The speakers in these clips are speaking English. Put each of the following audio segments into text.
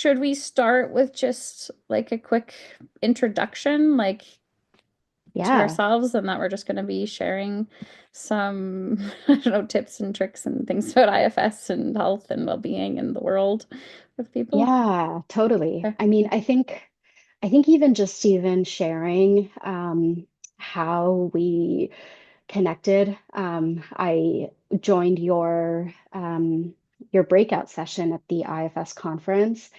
should we start with just like a quick introduction, like to Yeah, ourselves, and that we're just going to be sharing some, I don't know, tips and tricks and things about IFS and health and well-being in the world with people? yeah, totally. Okay. I think even sharing how we connected. I joined your breakout session at the IFS conference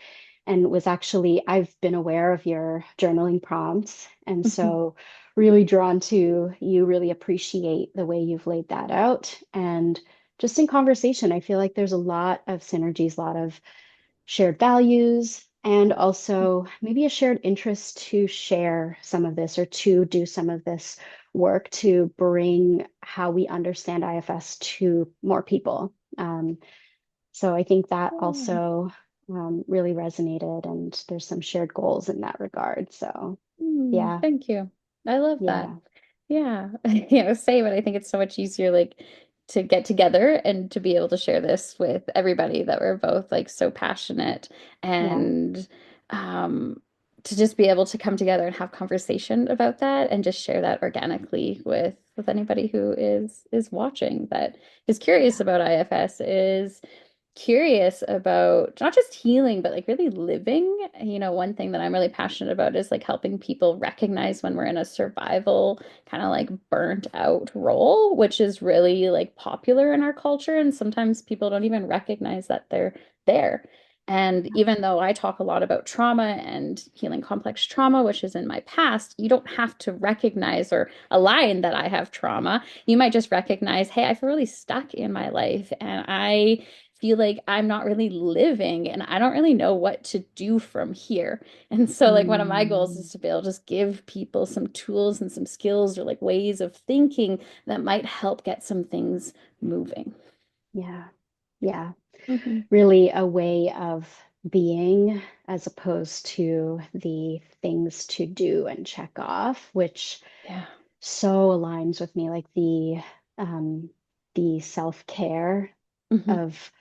and was actually I've been aware of your journaling prompts, and Mhm. so really drawn to you, really appreciate the way you've laid that out. And just in conversation, I feel like there's a lot of synergies, a lot of shared values, and also maybe a shared interest to share some of this or to do some of this work to bring how we understand IFS to more people. So I think that Yeah. also really resonated, and there's some shared goals in that regard. So yeah, Thank you. I love that. yeah, Yeah. Same. And I think it's so much easier like to get together and to be able to share this with everybody that we're both like so passionate yeah, and um to just be able to come together and have conversation about that and just share that organically with anybody who is watching that is curious yeah, about IFS, is curious about not just healing, but like really living. One thing that I'm really passionate about is like helping people recognize when we're in a survival kind of like burnt out role, which is really like popular in our culture. And sometimes people don't even recognize that they're there. And even though I talk a lot about trauma and healing complex trauma, which is in my past, you don't have to recognize or align that I have trauma. You might just recognize, hey, I feel really stuck in my life and I feel like I'm not really living and I don't really know what to do from here. And so like one of my goals mm, is to be able to just give people some tools and some skills or like ways of thinking that might help get some things moving. yeah, yeah. Hmm. Really a way of being as opposed to the things to do and check off, which Yeah. so aligns with me, like the self-care Hmm. of,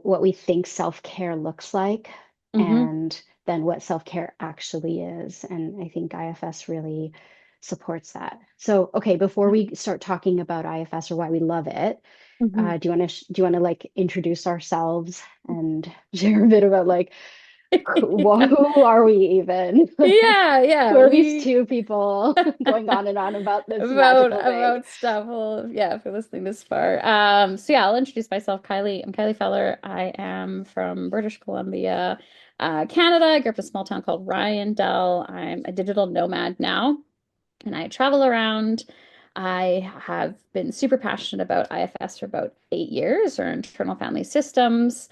what we think self-care looks like, Hmm. and then what self-care actually is. And I think IFS really supports that. So, okay, before we start talking about IFS or why we love it, Hmm. do you want to like introduce ourselves and share a bit about like who are we even? Yeah, Who yeah. are these We two people going on and on about this about magical thing? about stuff. Well, yeah, if you're listening this far. So yeah, I'll introduce myself, Kylie. I'm Kylie Feller. I am from British Columbia, Canada. I grew up in a small town called Ryandell. I'm a digital nomad now, and I travel around. I have been super passionate about IFS for about 8 years, or internal family systems.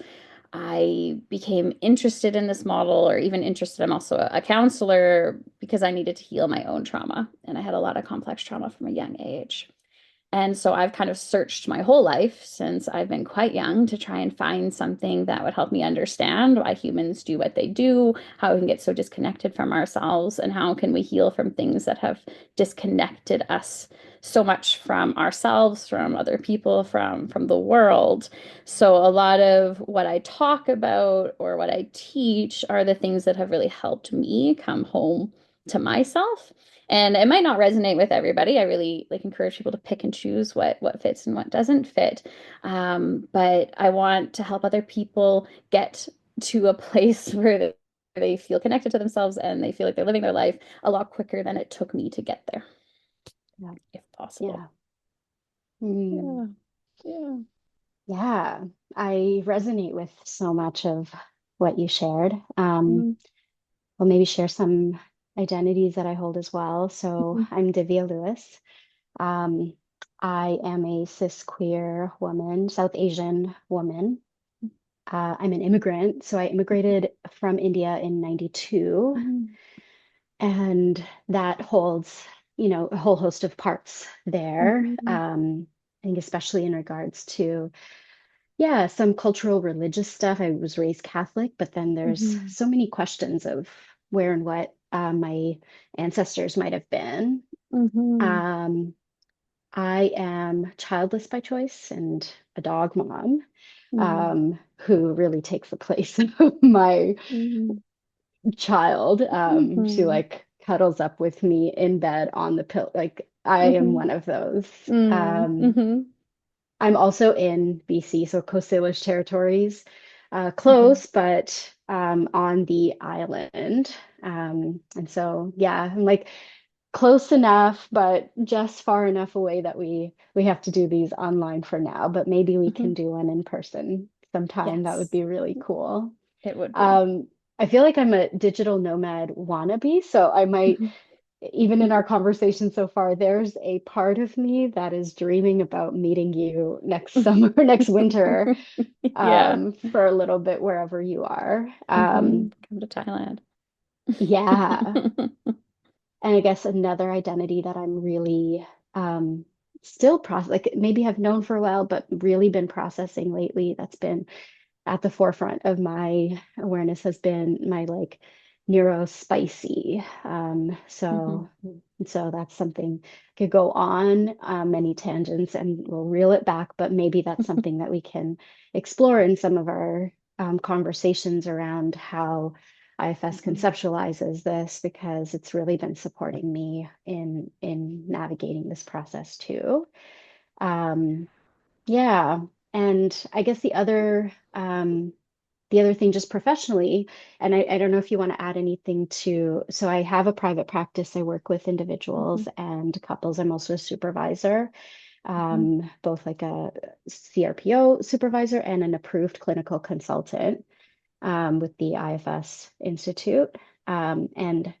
I became interested in this model, or even interested. I'm also a counselor because I needed to heal my own trauma. And I had a lot of complex trauma from a young age. And so I've kind of searched my whole life since I've been quite young to try and find something that would help me understand why humans do what they do, how we can get so disconnected from ourselves, and how can we heal from things that have disconnected us so much from ourselves, from other people, from the world. So a lot of what I talk about or what I teach are the things that have really helped me come home to myself. And it might not resonate with everybody. I really like encourage people to pick and choose what fits and what doesn't fit. But I want to help other people get to a place where they feel connected to themselves and they feel like they're living their life a lot quicker than it took me to get there, Yeah, if possible. yeah. Hmm. Yeah. Yeah. Yeah, I resonate with so much of what you shared. Mm-hmm. Well, maybe share some identities that I hold as well. So I'm Diviya Lewis. Um, I am a cis queer woman, South Asian woman. I'm an immigrant, so I immigrated from India in 92, Mm-hmm. and that holds, a whole host of parts there. Mm-hmm. I think especially in regards to, yeah, some cultural religious stuff. I was raised Catholic, but then there's Mm-hmm. so many questions of where and what my ancestors might have been. Mm-hmm. Um, I am childless by choice and a dog mom. who really takes the place of my Mhm. child. She Mhm. like cuddles up with me in bed on the pill. Like I am Mhm. one of those. Mhm. Um, Mhm. I'm also in BC, so Coast Salish territories, Mhm. close, but on the island. And so, yeah, I'm like close enough, but just far enough away that we have to do these online for now. But maybe we can Mhm. do one in person sometime. That would Yes, be really cool. it would be. Um, I feel like I'm a digital nomad wannabe, so I might Mhm. even in our conversation so far, there's a part of me that is dreaming about meeting you next summer, next winter, Yeah. for a little bit wherever you are. Come to Thailand. Yeah. And I guess another identity that I'm really still process like maybe have known for a while, but really been processing lately, that's been at the forefront of my awareness has been my like neurospicy. Mhm. So that's something could go on many tangents and we'll reel it back, but maybe that's something that we can explore in some of our conversations around how IFS Mhm. conceptualizes this because it's really been supporting me in navigating this process too. Um, yeah, and I guess the other thing just professionally, and I don't know if you want to add anything to, so I have a private practice. I work with individuals Mhm. and couples. I'm also a supervisor, Mhm. both like a CRPO supervisor and an approved clinical consultant with the IFS Institute. And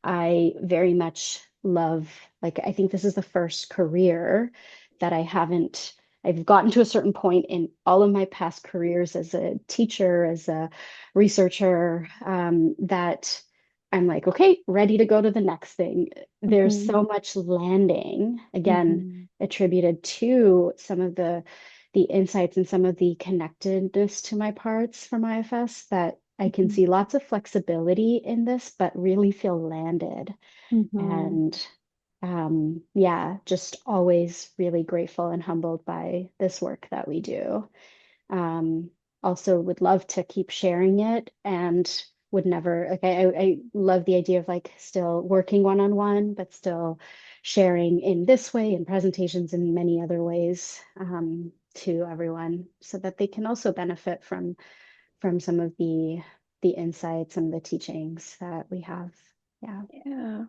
I very much love, like, I think this is the first career that I've gotten to a certain point in all of my past careers as a teacher, as a researcher, that I'm like, okay, ready to go to the next thing. There's Mhm. so much landing, again, Mhm. attributed to some of the insights and some of the connectedness to my parts from IFS that I can Mhm. see lots of flexibility in this, but really feel landed. Mhm. And yeah, just always really grateful and humbled by this work that we do. Um, Also would love to keep sharing it and would never like I love the idea of like still working one-on-one, but still sharing in this way and presentations in many other ways to everyone so that they can also benefit from some of the insights and the teachings that we have. Yeah. Yeah.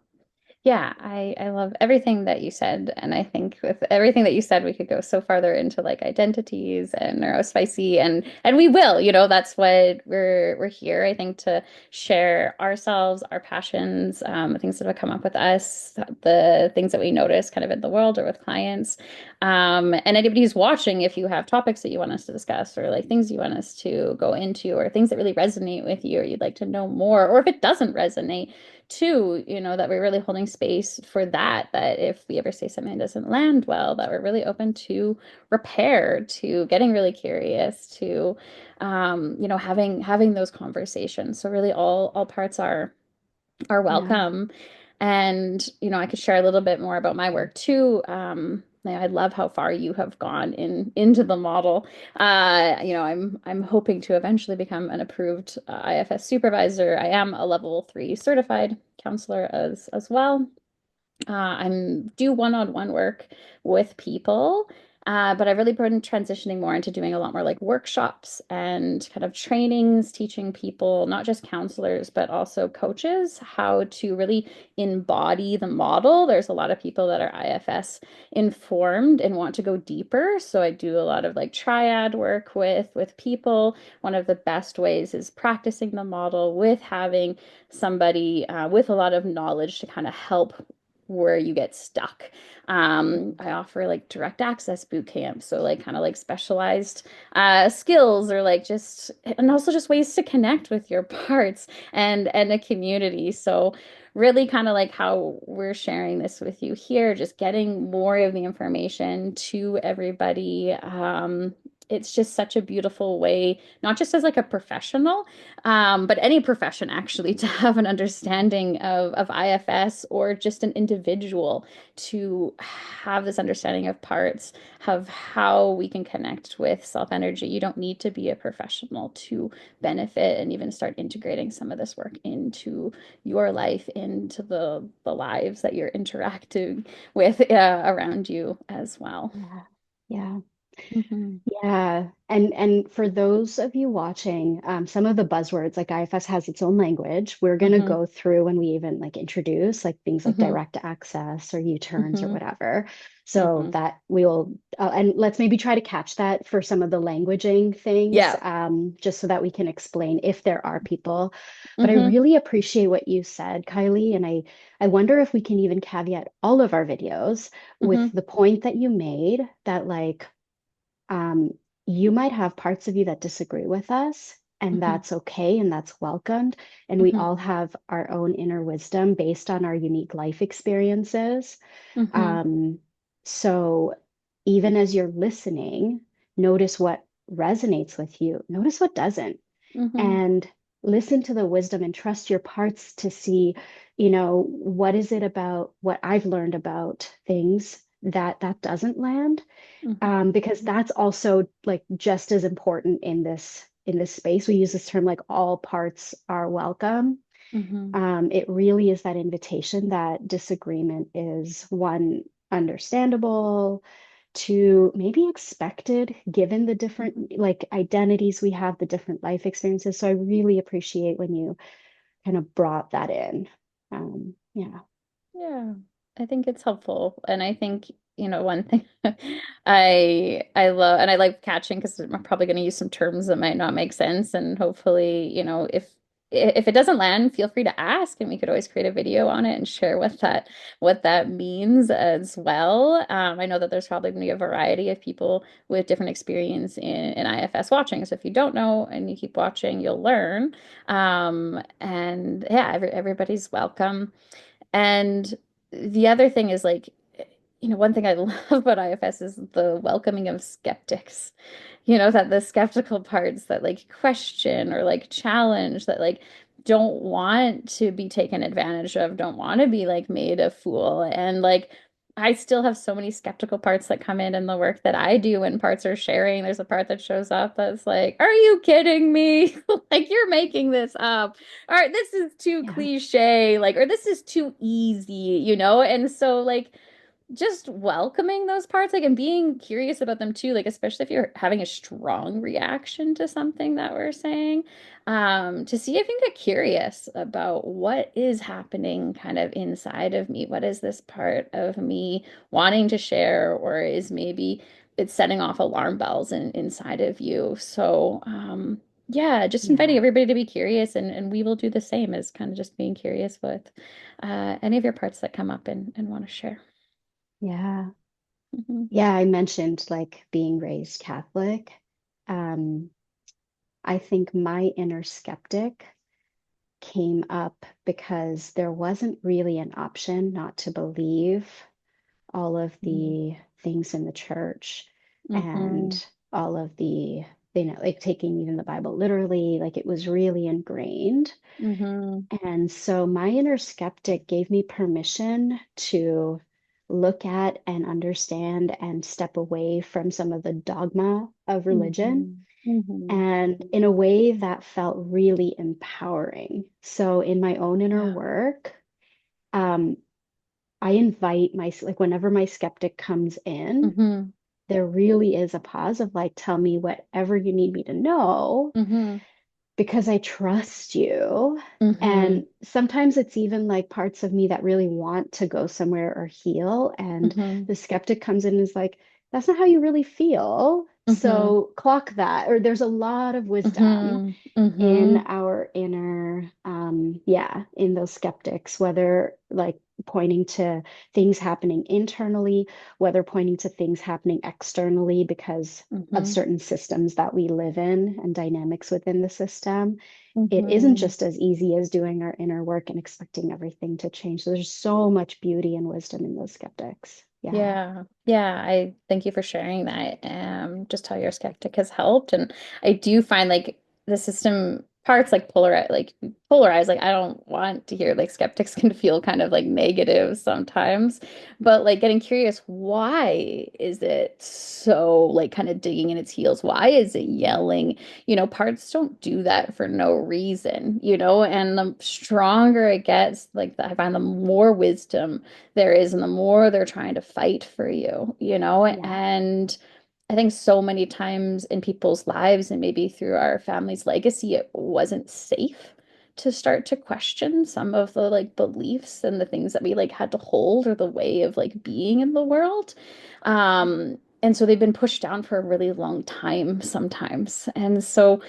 Yeah, I love everything that you said. And I think with everything that you said, we could go so farther into like identities and neurospicy and we will, that's what we're here, I think, to share ourselves, our passions, things that have come up with us, the things that we notice kind of in the world or with clients. And anybody who's watching, if you have topics that you want us to discuss or like things you want us to go into or things that really resonate with you or you'd like to know more, or if it doesn't resonate too, that we're really holding space for that, that if we ever say something doesn't land well, that we're really open to repair, to getting really curious, to having those conversations. So really all parts are Yeah. welcome. And, I could share a little bit more about my work too. I love how far you have gone into the model. I'm hoping to eventually become an approved IFS supervisor. I am a level 3 certified counselor as well. I'm do one-on-one work with people, but I've really been transitioning more into doing a lot more like workshops and kind of trainings, teaching people, not just counselors, but also coaches, how to really embody the model. There's a lot of people that are IFS informed and want to go deeper. So I do a lot of like triad work with people. One of the best ways is practicing the model with having somebody with a lot of knowledge to kind of help where you get stuck. I offer like direct access boot camps, so like kind of like specialized skills or like just and also just ways to connect with your parts and a community. So really kind of like how we're sharing this with you here, just getting more of the information to everybody. it's just such a beautiful way, not just as like a professional, but any profession actually, to have an understanding of IFS, or just an individual to have this understanding of parts, of how we can connect with self energy. You don't need to be a professional to benefit and even start integrating some of this work into your life, into the lives that you're interacting with around you as well. Yeah. Yeah. Hmm. Yeah, and for those of you watching, some of the buzzwords, like IFS has its own language. We're going to Hmm. go through when we even like introduce like things like Hmm. direct access or U-turns or Hmm. whatever, so Hmm. that we will and let's maybe try to catch that for some of the languaging things, Yeah. just so that we can explain if there are people. But I Hmm. really appreciate what you said, Kylie, and I wonder if we can even caveat all of our videos with Hmm. the point that you made that like um, you might have parts of you that disagree with us, and Hmm. that's okay and that's welcomed. And we Hmm. all have our own inner wisdom based on our unique life experiences. Hmm. Um, so even as you're listening, notice what resonates with you, notice what doesn't, Hmm. and listen to the wisdom and trust your parts to see, what is it about what I've learned about things that doesn't land, Hmm. because that's also like just as important in this space. We use this term like all parts are welcome. Hmm. It really is that invitation that disagreement is one, understandable, to maybe expected given the different like identities we have, the different life experiences. So I really appreciate when you kind of brought that in. Yeah. Yeah, I think it's helpful. And I think, one thing I love, and I like catching, because I'm probably going to use some terms that might not make sense. And hopefully, if it doesn't land, feel free to ask, and we could always create a video on it and share what that means as well. I know that there's probably going to be a variety of people with different experience in IFS watching. So if you don't know and you keep watching, you'll learn. And yeah, everybody's welcome. And the other thing is like, one thing I love about IFS is the welcoming of skeptics. That the skeptical parts that like question or like challenge, that like don't want to be taken advantage of, don't want to be like made a fool. And like I still have so many skeptical parts that come in the work that I do when parts are sharing. There's a part that shows up that's like, "Are you kidding me? Like you're making this up. All right, this is too Yeah. cliche, like, or this is too easy, And so, like, just welcoming those parts, like, and being curious about them too, like, especially if you're having a strong reaction to something that we're saying, to see if you can get curious about what is happening kind of inside of me. What is this part of me wanting to share, or is maybe it's setting off alarm bells inside of you? So, yeah, just inviting Yeah. everybody to be curious, and we will do the same, as kind of just being curious with any of your parts that come up and want to share. Yeah. Hmm. Yeah, I mentioned like being raised Catholic. Um, I think my inner skeptic came up because there wasn't really an option not to believe all of the things in the church and Hmm. all of the, like taking even the Bible literally, like it was really ingrained. Hmm. And so my inner skeptic gave me permission to look at and understand and step away from some of the dogma of religion, Hmm. Hmm. and in a way that felt really empowering. So in my own inner Yeah. work, um, I invite like whenever my skeptic comes in, Hmm. there really is a pause of like, tell me whatever you need me to know Hmm. because I trust you. Hmm. And sometimes it's even like parts of me that really want to go somewhere or heal. And Hmm. the skeptic comes in and is like, that's not how you really feel. Hmm. So clock that. Or there's a lot of wisdom Hmm. in Hmm. our inner, yeah, in those skeptics, whether like pointing to things happening internally, whether pointing to things happening externally because of Hmm. certain systems that we live in and dynamics within the system. It isn't Hmm. just as easy as doing our inner work and expecting everything to change. So there's so much beauty and wisdom in those skeptics. Yeah. Yeah. Yeah. I thank you for sharing that. Just how your skeptic has helped. And I do find like the system parts like polarized. Like I don't want to hear like skeptics can feel kind of like negative sometimes. But like getting curious, why is it so like kind of digging in its heels? Why is it yelling? Parts don't do that for no reason, and the stronger it gets, like I find the more wisdom there is, and the more they're trying to fight for you, Yeah. and I think so many times in people's lives and maybe through our family's legacy, it wasn't safe to start to question some of the like beliefs and the things that we like had to hold or the way of like being in the world. And so they've been pushed down for a really long time sometimes. And so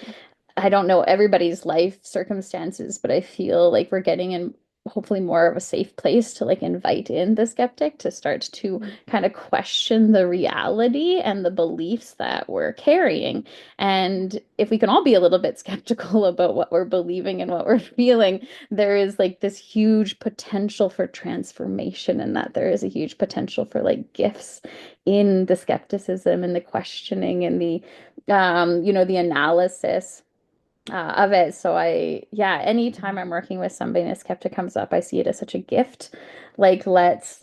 I don't know everybody's life circumstances, but I feel like we're getting in hopefully more of a safe place to like invite in the skeptic to start to kind of question the reality and the beliefs that we're carrying. And if we can all be a little bit skeptical about what we're believing and what we're feeling, there is like this huge potential for transformation, and that there is a huge potential for like gifts in the skepticism and the questioning and the analysis of it. So yeah, anytime I'm working with somebody and a skeptic comes up, I see it as such a gift. Let's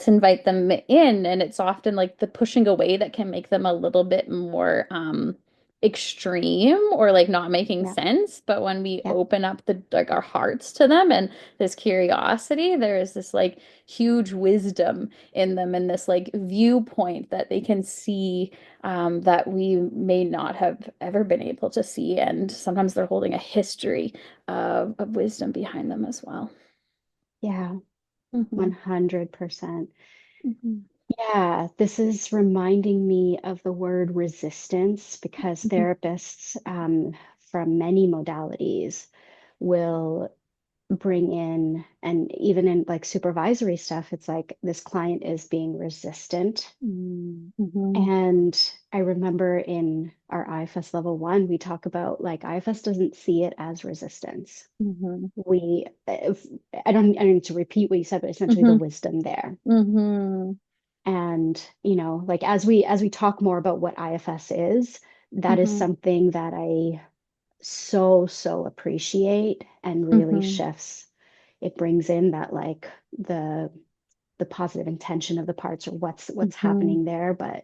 invite them in. And it's often like the pushing away that can make them a little bit more extreme or like not making Yeah. sense. But when we Yeah. open up the like our hearts to them and this curiosity, there is this like huge wisdom in them and this like viewpoint that they can see that we may not have ever been able to see. And sometimes they're holding a history of wisdom behind them as well. Yeah. Hmm. 100%. Hmm. Yeah, this is reminding me of the word resistance because Hmm. therapists from many modalities will bring in, and even in like supervisory stuff, it's like this client is being resistant. Hmm. And I remember in our IFS level one, we talk about like IFS doesn't see it as resistance. Hmm. We, if, I don't need to repeat what you said, but essentially the Hmm. wisdom there. Hmm. And, like as we talk more about what IFS is, that is Hmm. something that I so appreciate and really Hmm. shifts. It brings in that like the positive intention of the parts or what's Hmm. happening there, but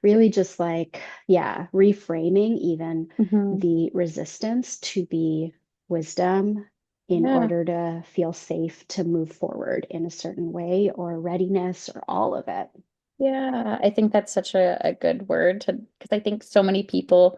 really just like, yeah, reframing even Hmm. the resistance to be wisdom in Yeah. order to feel safe to move forward in a certain way or readiness or all of it. Yeah. I think that's such a good word to because I think so many people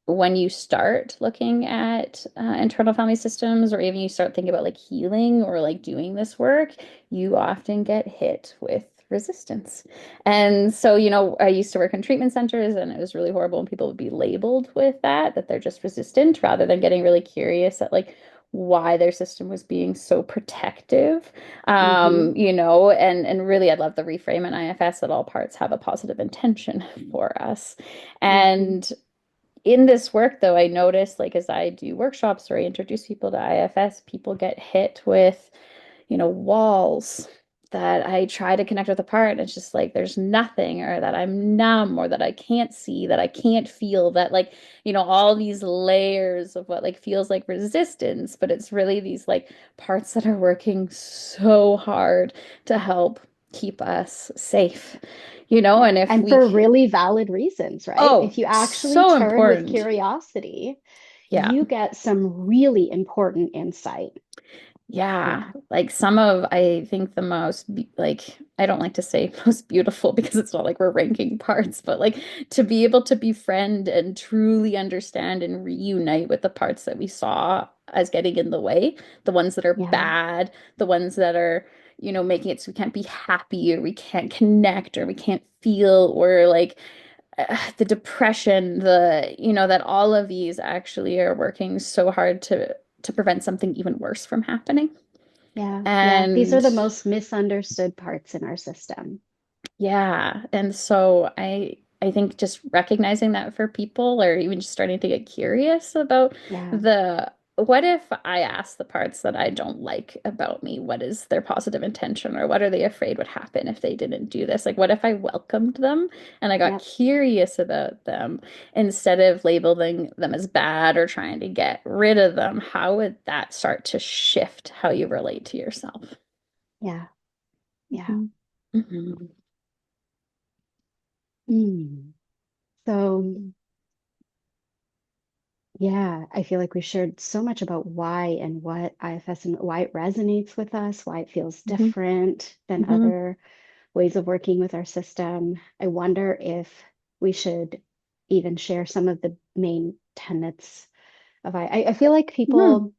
when you start looking at internal family systems, or even you start thinking about like healing or like doing this work, you often get hit with resistance. And so, I used to work in treatment centers and it was really horrible when people would be labeled with that they're just resistant rather than getting really curious at like why their system was being so protective. Mm-hmm. And really I'd love the reframe in IFS that all parts have a positive intention for us. Mm-hmm. And in this work, though, I notice like as I do workshops or I introduce people to IFS, people get hit with, walls that I try to connect with a part. And it's just like there's nothing, or that I'm numb, or that I can't see, that I can't feel, that like, all these layers of what like feels like resistance, but it's really these like parts that are working so hard to help keep us safe, Yeah. and if And we, for really valid reasons, right? oh, If you actually so turn with important. curiosity, Yeah. you get some really important insight. Yeah, Yeah. like some of, I think the most, like, I don't like to say most beautiful because it's not like we're ranking parts, but like to be able to befriend and truly understand and reunite with the parts that we saw as getting in the way, the ones that are Yeah. bad, the ones that are, making it so we can't be happy or we can't connect or we can't feel or like the depression, that all of these actually are working so hard to prevent something even worse from happening. Yeah. Yeah. These are And the most misunderstood parts in our system. yeah, and so I think just recognizing that for people or even just starting to get curious about Yeah. the what if I ask the parts that I don't like about me? What is their positive intention, or what are they afraid would happen if they didn't do this? Like, what if I welcomed them and I got Yep. curious about them instead of labeling them as bad or trying to get rid of them? How would that start to shift how you relate to yourself? Yeah. Yeah. Mhm. Mhm. Mm. So, yeah, I feel like we shared so much about why and what IFS and why it resonates with us, why it feels Mhm. different than Mhm. other ways of working with our system. I wonder if we should even share some of the main tenets of I feel like Mhm.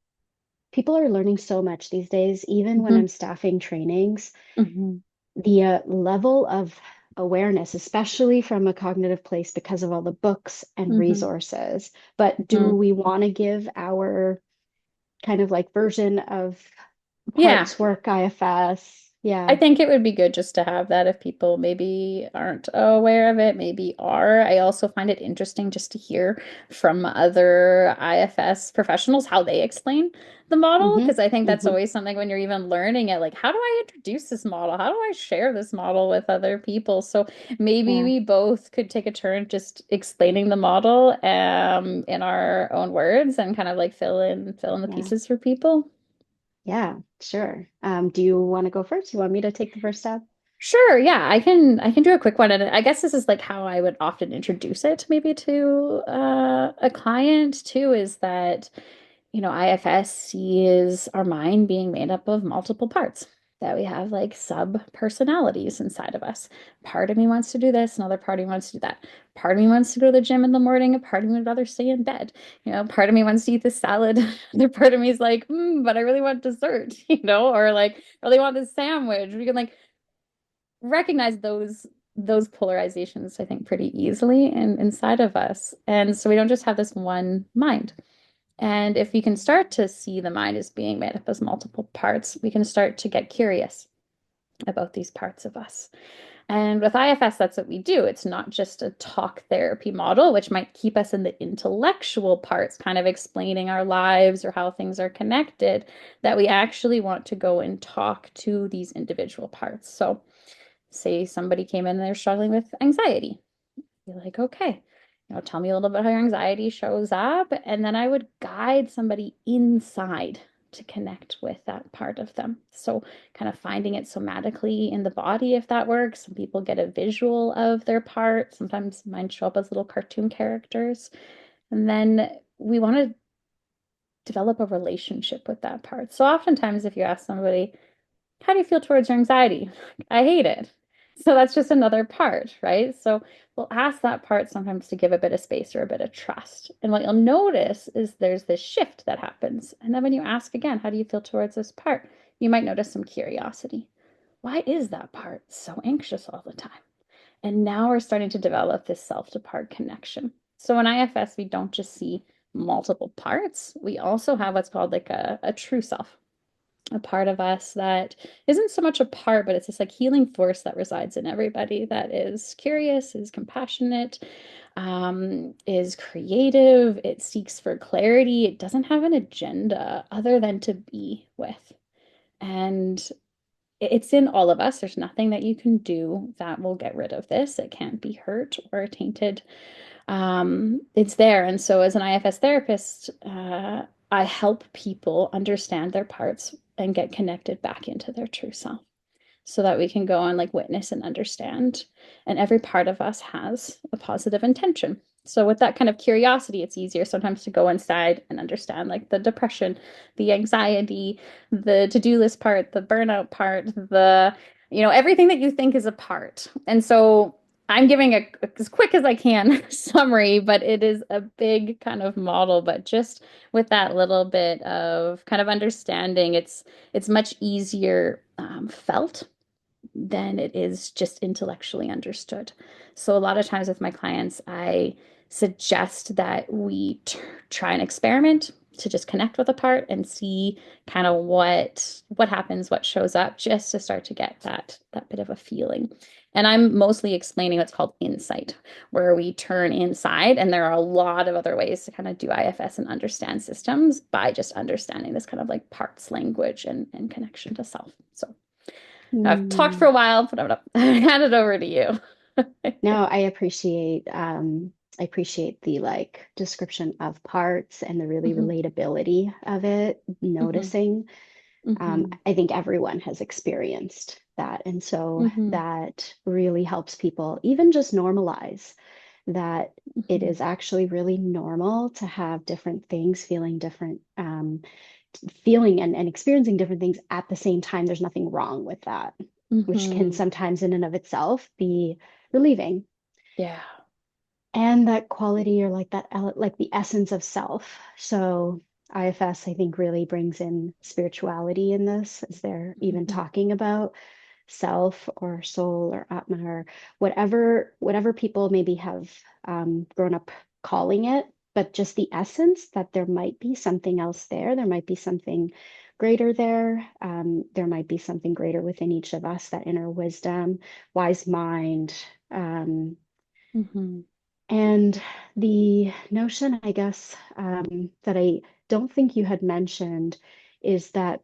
people are learning so much these days, even when Mhm. I'm staffing trainings, Mhm. the level of awareness, especially from a cognitive place because of all the books and Mhm. resources. But do Mhm. we want to give our kind of like version of Yeah. parts work IFS? I Yeah. think it would be good just to have that if people maybe aren't aware of it, maybe are. I also find it interesting just to hear from other IFS professionals how they explain the model, Hmm. because I think that's Hmm. always something when you're even learning it, like, how do I introduce this model? How do I share this model with other people? So maybe Yeah. we both could take a turn just explaining the model in our own words and kind of like fill in the Yeah. pieces for people. Yeah. Sure. Do you want to go first? You want me to take the first step? Sure, yeah, I can do a quick one, and I guess this is like how I would often introduce it maybe to a client too, is that IFS sees our mind being made up of multiple parts, that we have like sub personalities inside of us. Part of me wants to do this, another part of me wants to do that. Part of me wants to go to the gym in the morning, a part of me would rather stay in bed. Part of me wants to eat the salad, another part of me is like, but I really want dessert, or like really want this sandwich. We can like recognize those polarizations, I think, pretty easily inside of us. And so we don't just have this one mind. And if we can start to see the mind as being made up as multiple parts, we can start to get curious about these parts of us. And with IFS, that's what we do. It's not just a talk therapy model, which might keep us in the intellectual parts, kind of explaining our lives or how things are connected, that we actually want to go and talk to these individual parts. So say somebody came in and they're struggling with anxiety. You're like, okay, tell me a little bit how your anxiety shows up. And then I would guide somebody inside to connect with that part of them. So, kind of finding it somatically in the body, if that works. Some people get a visual of their part. Sometimes mine show up as little cartoon characters. And then we want to develop a relationship with that part. So, oftentimes, if you ask somebody, how do you feel towards your anxiety? I hate it. So that's just another part, right? So we'll ask that part sometimes to give a bit of space or a bit of trust. And what you'll notice is there's this shift that happens. And then when you ask again, how do you feel towards this part? You might notice some curiosity. Why is that part so anxious all the time? And now we're starting to develop this self to part connection. So in IFS, we don't just see multiple parts, we also have what's called like a true self, a part of us that isn't so much a part, but it's this like healing force that resides in everybody, that is curious, is compassionate, is creative, it seeks for clarity, it doesn't have an agenda other than to be with. And it's in all of us. There's nothing that you can do that will get rid of this. It can't be hurt or tainted. It's there. And so, as an IFS therapist, I help people understand their parts and get connected back into their true self so that we can go and like witness and understand. And every part of us has a positive intention. So, with that kind of curiosity, it's easier sometimes to go inside and understand like the depression, the anxiety, the to-do list part, the burnout part, everything that you think is a part. And so, I'm giving as quick as I can summary, but it is a big kind of model. But just with that little bit of kind of understanding, it's much easier felt than it is just intellectually understood. So a lot of times with my clients, I suggest that we try an experiment. to just connect with a part and see kind of what happens, what shows up, just to start to get that bit of a feeling. And I'm mostly explaining what's called insight, where we turn inside, and there are a lot of other ways to kind of do IFS and understand systems by just understanding this kind of like parts language and connection to self. So I've talked for Hmm. a while, but I'm gonna hand it over to you. No, I appreciate the like description of parts and the really Mhm, relatability of it, mhm, noticing. mhm, I think everyone has experienced that. And so mhm, that really helps people even just normalize that it mhm, is actually really normal to have different things, feeling and experiencing different things at the same time. There's nothing wrong with that, which can mhm. sometimes in and of itself be relieving. Yeah. And that quality or like like the essence of self. So IFS, I think, really brings in spirituality in this, as they're even Mhm, talking about self or soul or atma or whatever people maybe have grown up calling it, but just the essence that there might be something else there. There might be something greater there. There might be something greater within each of us, that inner wisdom, wise mind. mhm, And the notion, I guess, that I don't think you had mentioned is that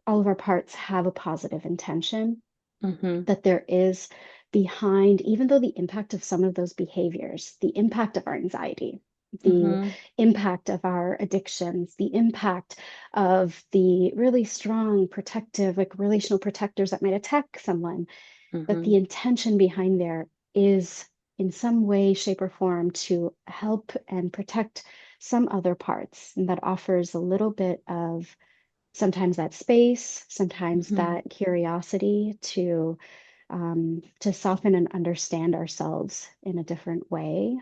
all of our parts have a positive intention, mhm, that there is behind, even though the impact of some of those behaviors, the impact of our anxiety, the mhm, impact of our addictions, the impact of the really strong protective, like relational protectors that might attack someone, that the mhm, intention behind there is in some way, shape, or form to help and protect some other parts. And that offers a little bit of sometimes that space, sometimes mhm. that curiosity to soften and understand ourselves in a different way.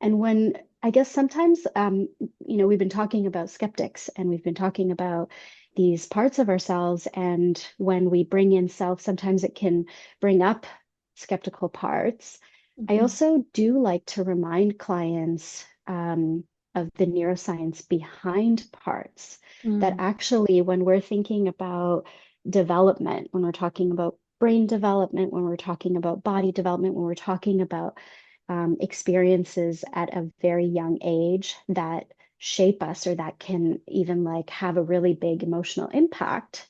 And when I guess sometimes, we've been talking about skeptics and we've been talking about these parts of ourselves. And when we bring in self, sometimes it can bring up skeptical parts. I Mhm, also do like to remind clients of the neuroscience behind parts, that mm, actually, when we're thinking about development, when we're talking about brain development, when we're talking about body development, when we're talking about experiences at a very young age that shape us or that can even like have a really big emotional impact,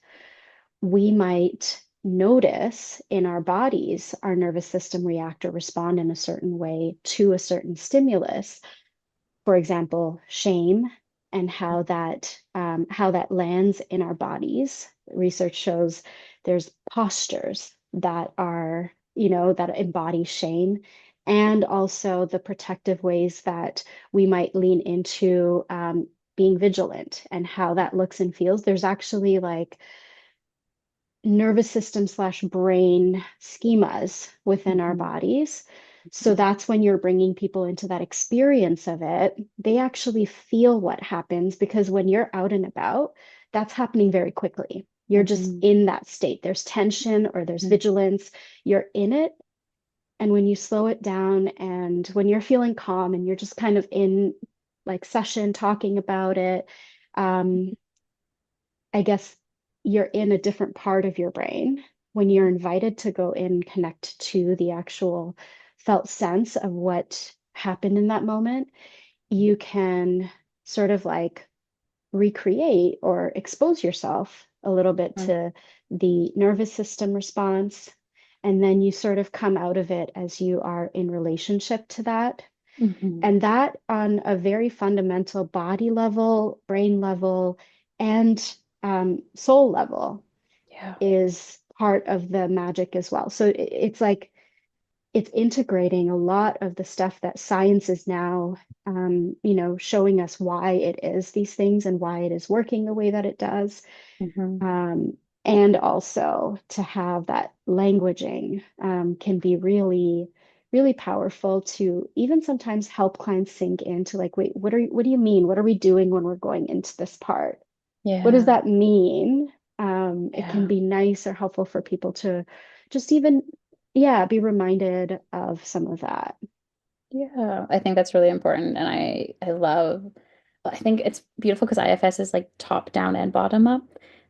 we might notice in our bodies our nervous system react or respond in a certain way to a certain stimulus. For example, shame, and how that lands in our bodies. Research shows there's postures that are, that embody shame, and also the protective ways that we might lean into being vigilant and how that looks and feels. There's actually like nervous system slash brain schemas within our mhm, bodies. So mhm, that's when you're bringing people into that experience of it. They actually feel what happens because when you're out and about, that's happening very quickly. You're just mhm, in that state. There's tension or there's mhm, vigilance. You're in it. And when you slow it down and when you're feeling calm and you're just kind of in like session talking about it, um, I guess you're in a different part of your brain when you're invited to go in and connect to the actual felt sense of what happened in that moment. You can sort of like recreate or expose yourself a little bit mhm, to the nervous system response. And then you sort of come out of it as you are in relationship to that. mhm. And that on a very fundamental body level, brain level, and soul level Yeah. is part of the magic as well. So it's like it's integrating a lot of the stuff that science is now, showing us why it is these things and why it is working the way that it does. Mhm. Um, and also to have that languaging can be really, really powerful to even sometimes help clients sink into like, wait, what do you mean? What are we doing when we're going into this part? What does Yeah. that mean? It can Yeah. be nice or helpful for people to just even, yeah, be reminded of some of that. Yeah. I think that's really important. And I love I think it's beautiful because IFS is like top down and bottom up.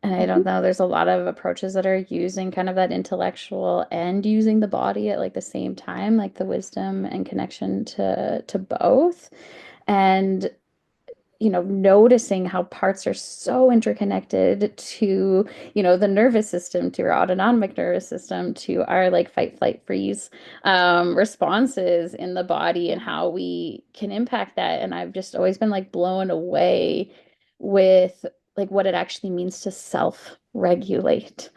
And I Mhm. don't know, there's a lot of approaches that are using kind of that intellectual and using the body at like the same time, like the wisdom and connection to both. And noticing how parts are so interconnected to, the nervous system, to our autonomic nervous system, to our like fight, flight, freeze responses in the body and Yeah. how we can impact that. And I've just always been like blown away with like what it actually means to self-regulate.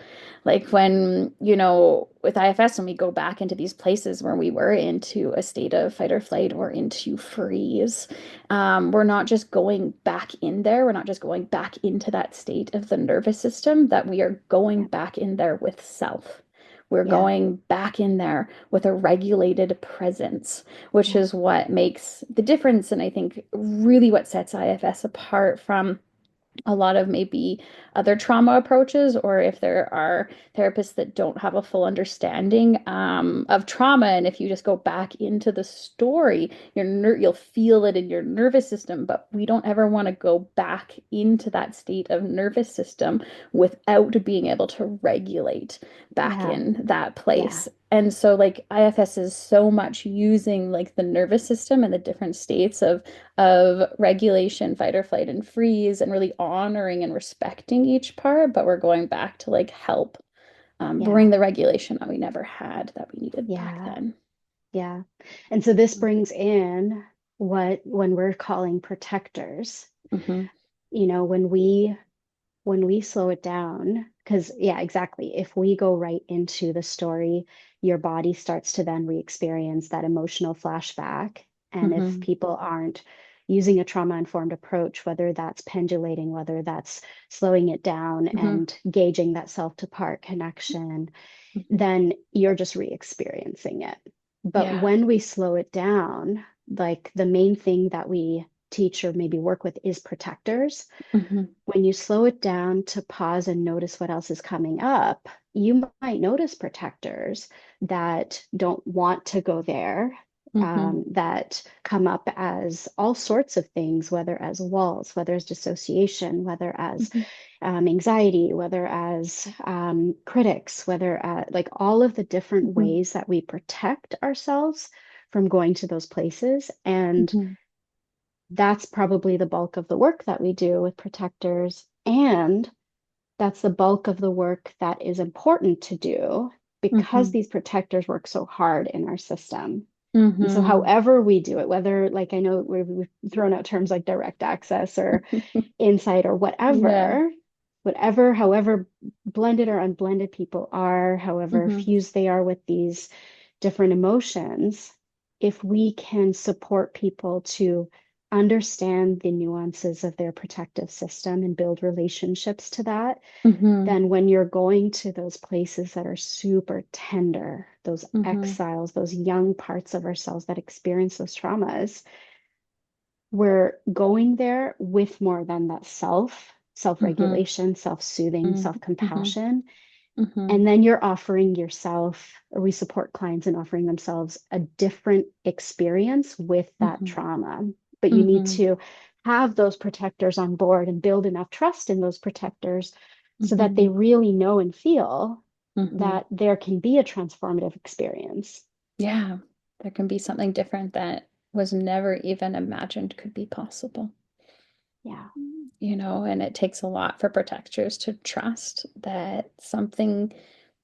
Like when, with IFS, when we go back into these places where we were into a state of fight or flight or into freeze, we're not just going back in there. We're not just going back into that state of the nervous system, that we are going Yeah. back in there with self. We're Yeah. going back in there with a regulated presence, which Yeah. is what makes the difference. And I think really what sets IFS apart from a lot of maybe other trauma approaches, or if there are therapists that don't have a full understanding of trauma. And if you just go back into the story, you'll feel it in your nervous system, but we don't ever want to go back into that state of nervous system without being able to regulate back Yeah. in that Yeah. place. And so like IFS is so much using like the nervous system and the different states of regulation, fight or flight, and freeze, and really honoring and respecting each part. But we're going back to like help bring Yeah. the regulation that we never had that we needed back Yeah. then. Yeah. And so this brings in what when we're calling protectors, Hmm. when we slow it down, because yeah, exactly. If we go right into the story, your body starts to then re-experience that emotional flashback. And if Hmm. people aren't using a trauma-informed approach, whether that's pendulating, whether that's slowing it down Hmm. and gauging that self to part connection, Hmm. then you're just re-experiencing it. But Yeah. when we slow it down, like the main thing that we teach or maybe work with is protectors. Hmm. When you slow it down to pause and notice what else is coming up, you might notice protectors that don't want to go there, Hmm. that come up as all sorts of things, whether as walls, whether as dissociation, whether as Hmm. anxiety, whether as critics, whether like all of the different Hmm. ways that we protect ourselves from going to those places. And Hmm. that's probably the bulk of the work that we do with protectors. And that's the bulk of the work that is important to do because Hmm. these protectors work so hard in our system. And so, Hmm. however we do it, whether like I know we've thrown out terms like direct access or insight or Yeah. however blended or unblended people are, however Hmm. fused they are with these different emotions, if we can support people to understand the nuances of their protective system and build relationships to that, Hmm. then when you're going to those places that are super tender, those Hmm. exiles, those young parts of ourselves that experience those traumas, we're going there with more than that Hmm. self-regulation, self-soothing, Hmm. Hmm. self-compassion. Hmm. And then you're offering yourself, or we support clients in offering themselves a different experience with that Hmm. trauma. But you need Hmm. to have those protectors on board and build enough trust in those protectors so that they Hmm. really know and feel Hmm. that there can be a transformative experience. Yeah, there can be something different that was never even imagined could be possible. Yeah. And it takes a lot for protectors to trust that something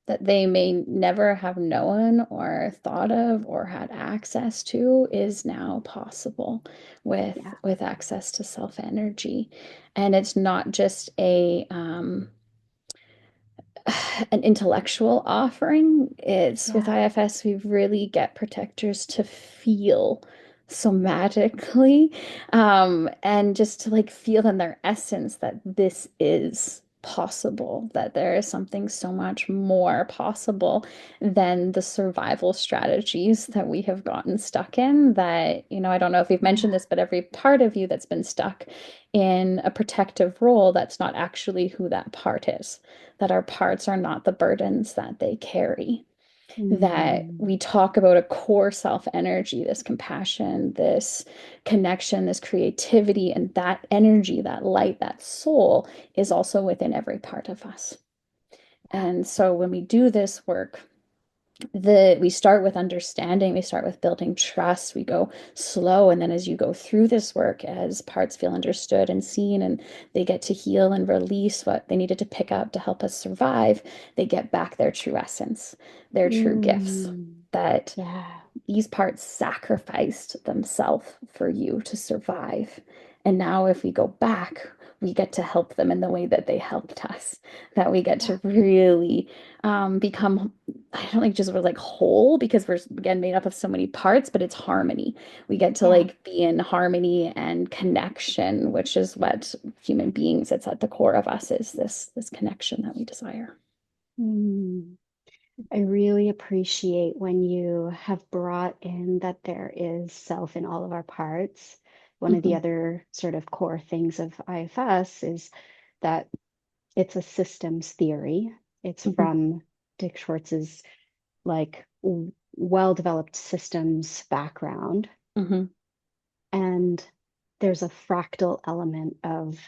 that they may never have known or thought of or had access to is now possible with Yeah. with access to self energy. And it's not just a an intellectual offering. It's with Yeah. IFS, we really get protectors to feel somatically, and just to like feel in their essence that this is possible, that there is something so much more possible than the survival strategies that we have gotten stuck in. That, I don't know if we've Yeah. mentioned this, but every part of you that's been stuck in a protective role, that's not actually who that part is, that our parts are not the burdens that they carry. that Mm. we talk about a core self energy, this compassion, this connection, this creativity, and that energy, that light, that soul is also within every part of us. And so when we do this work, we start with understanding, we start with building trust, we go slow, and then as you go through this work, as parts feel understood and seen, and they get to heal and release what they needed to pick up to help us survive, they get back their true essence, their true gifts Mm. that Yeah. these parts sacrificed themselves for you to survive. And now, if we go back, we get to help them in the way that they helped us, that we get Yeah. to really become, I don't like just we're like whole because we're again made up of so many parts, but it's harmony. We get to Yeah. like be in harmony and connection, which is what human beings, it's at the core of us, is this connection that we desire. Mm. I really appreciate when you have brought in that there is self in all of our parts. One of the Hmm. other sort of core things of IFS is that it's a systems theory. It's Hmm. from Dick Schwartz's like well-developed systems background. Hmm. And there's a fractal element of,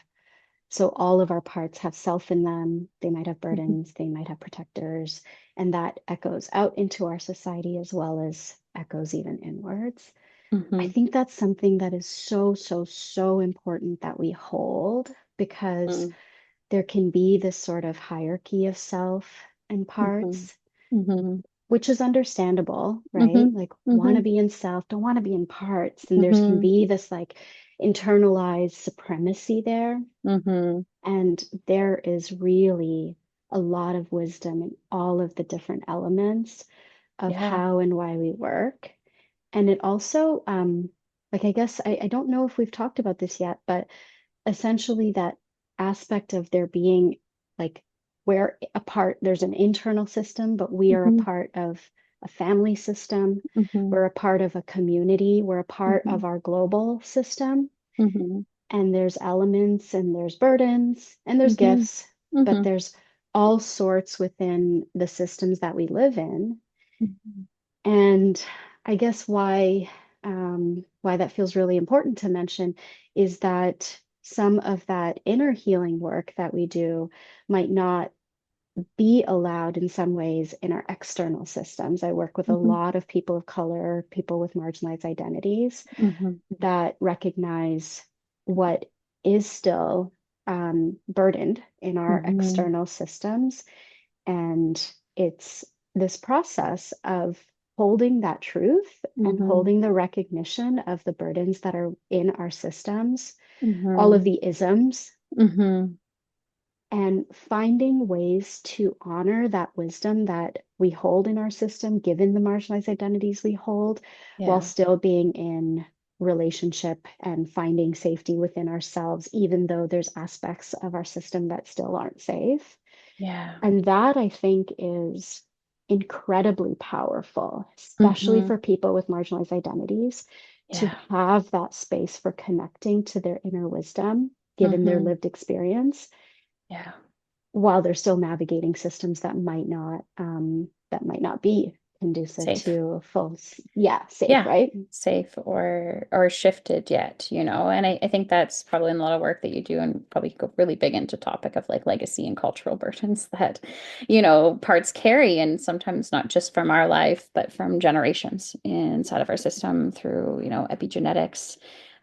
so all of our parts have self in them. They might have Hmm. burdens, they might have protectors, and that echoes out into our society as well as echoes even inwards. I Hmm. think that's something that is so, so, so important that we hold because there can be this sort of hierarchy of self and Hmm. parts, Hmm. which is understandable, right? Hmm. Like, want to hmm be in self, don't want to be in parts. And there's can hmm be this like internalized supremacy there. hmm And there is really a lot of wisdom in all of the different elements of Yeah. how and why we work. And it also, like, I guess I don't know if we've talked about this yet, but essentially that aspect of there being like we're a part, there's an internal system, but we are a hmm part of a family system. hmm We're a part of a community. We're a part hmm of our global system. hmm And there's elements and there's burdens and there's hmm gifts, but hmm there's all sorts within the systems that we live in. hmm And I guess why that feels really important to mention is that some of that inner healing work that we do might not be allowed in some ways in our external systems. I work with a hmm lot of people of color, people with marginalized identities hmm that recognize what is still burdened in our hmm external systems. And it's this process of holding that truth and hmm holding the recognition of the burdens that are in our systems, all hmm of the isms, hmm and finding ways to honor that wisdom that we hold in our system, given the marginalized identities we hold, while Yeah. still being in relationship and finding safety within ourselves, even though there's aspects of our system that still aren't safe. Yeah. And that I think is incredibly powerful, especially hmm for people with marginalized identities, to Yeah. have that space for connecting to their inner wisdom, given their hmm lived experience Yeah. while they're still navigating systems that might not be conducive Safe. to full, yeah, safe, Yeah, right? safe or shifted yet, and I think that's probably in a lot of work that you do and probably go really big into topic of like legacy and cultural burdens that parts carry, and sometimes not just from our life but from generations inside of our system through epigenetics,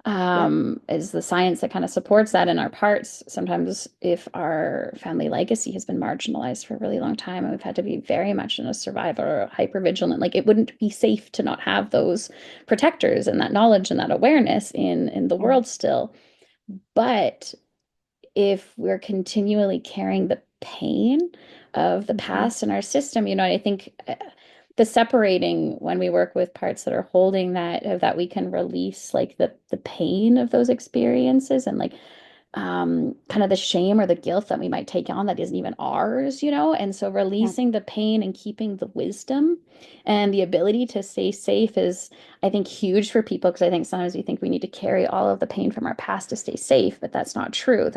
Yep. is the science that kind of supports that in our parts. Sometimes if our family legacy has been marginalized for a really long time and we've had to be very much in a survivor, hyper vigilant, like it wouldn't be safe to not have those protectors and that knowledge and that awareness in the Yeah. world still. But if we're continually carrying the pain of the Hmm. past in our system, I think the separating when we work with parts that are holding that we can release like the pain of those experiences and like kind of the shame or the guilt that we might take on that isn't even ours, And so Yeah. releasing the pain and keeping the wisdom and the ability to stay safe is, I think, huge for people because I think sometimes we think we need to carry all of the pain from our past to stay safe, but that's not true.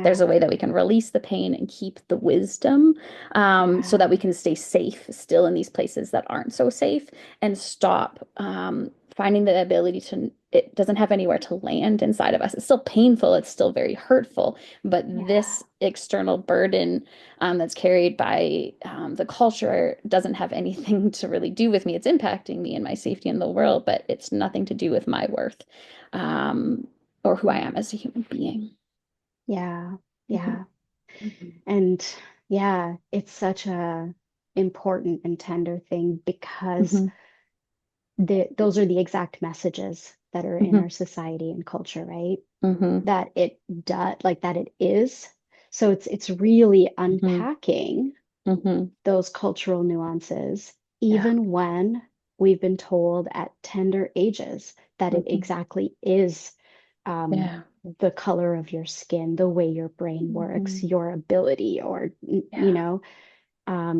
There's Yeah. a way that we can release the pain and keep the wisdom, so that we Yeah. can stay safe still in these places that aren't so safe and stop finding the ability to, it doesn't have anywhere to land inside of us. It's still painful, it's still very hurtful, but Yeah. this external burden that's carried by the culture doesn't have anything to really do with me. It's impacting me and my safety in the world, but it's nothing to do with my worth, um, or who I am as a human being. Yeah. Mhm, Yeah. mhm, And yeah, it's such a important and tender thing because mhm, those are the exact messages that are in mhm, our society and culture, right? mhm, That it does, like that it is. So it's really mhm, unpacking mhm. those cultural nuances, Yeah. even when we've been told at tender ages that it Mhm. exactly is um, Yeah. the color of your skin, the way your brain works, Mhm. your ability, or, Yeah.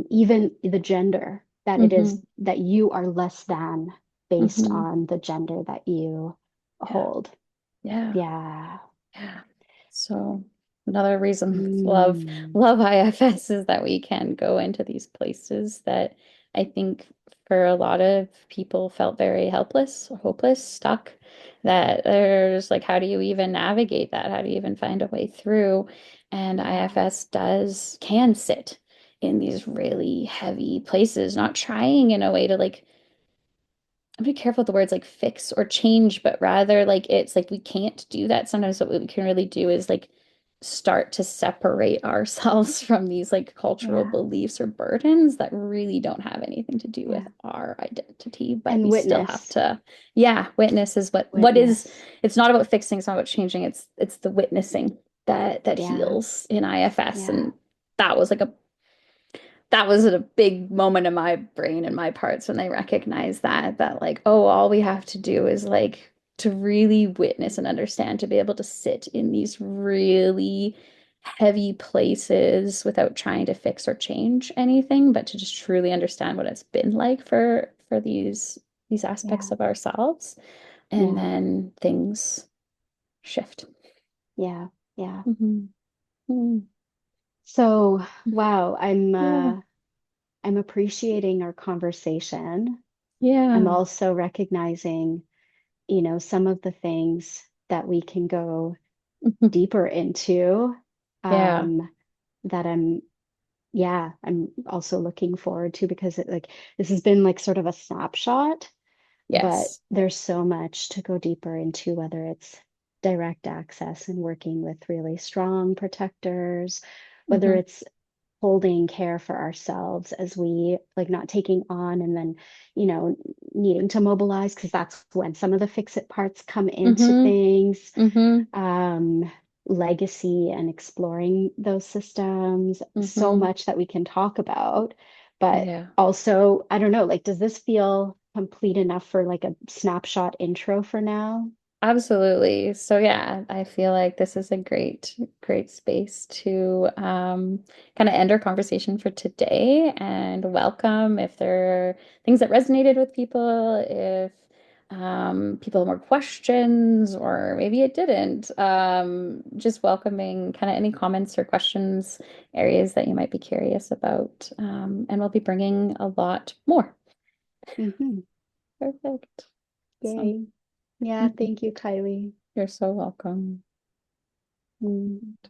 even the gender, that it is Mhm. that you are less than based Mhm. on the gender that you Yeah. hold. Yeah. Yeah. Yeah. So another reason Mm. love IFS is that we can go into these places that I think for a lot of people felt very helpless, hopeless, stuck. That there's like, how do you even navigate that? How do you even find a way through? And Yeah. IFS can sit in these really heavy places, not trying in a way to like, I'm be careful with the words like fix or change, but rather like it's like we can't do that. Sometimes what we can really do is like start to separate ourselves from these like cultural Yeah. beliefs or burdens that really don't have anything to do with Yeah. our identity, but And we still have witness. to, yeah, witness is what is, Witness. it's not about fixing, it's not about changing, it's the witnessing that Yeah. heals in IFS. Yeah. And that was like a that was a big moment in my brain and my parts when they recognized that like, oh, all we have to do is like to really witness and understand, to be able to sit in these really heavy places without trying to fix or change anything, but to just truly understand what it's been like for these aspects Yeah. of ourselves, and Yeah. then things shift. Yeah. Yeah. Mhm. Mhm. So, wow, Yeah. I'm appreciating our conversation. I'm Yeah. also recognizing, some of the things that we can go deeper into, Yeah. um, that I'm also looking forward to because this has been like sort of a snapshot, but Yes. there's so much to go deeper into, whether it's direct access and working with really strong protectors, whether Hmm. it's holding care for ourselves as we like not taking on and then, you know, needing to mobilize because that's when some of the fix it parts come into Hmm. things. Hmm. Um, Legacy and exploring those systems, so Hmm. much that we can talk about. But Yeah, also, I don't know, like, does this feel complete enough for like a snapshot intro for now? absolutely. So yeah, I feel like this is a great space to kind of end our conversation for today, and welcome if there are things that resonated with people, if people have more questions, or maybe it didn't. Just welcoming kind of any comments or questions, areas that you might be curious about. And we'll be bringing a lot more. Hmm. Perfect. Awesome. Yay. Yeah, thank you, Kylie. You're so welcome. Mm.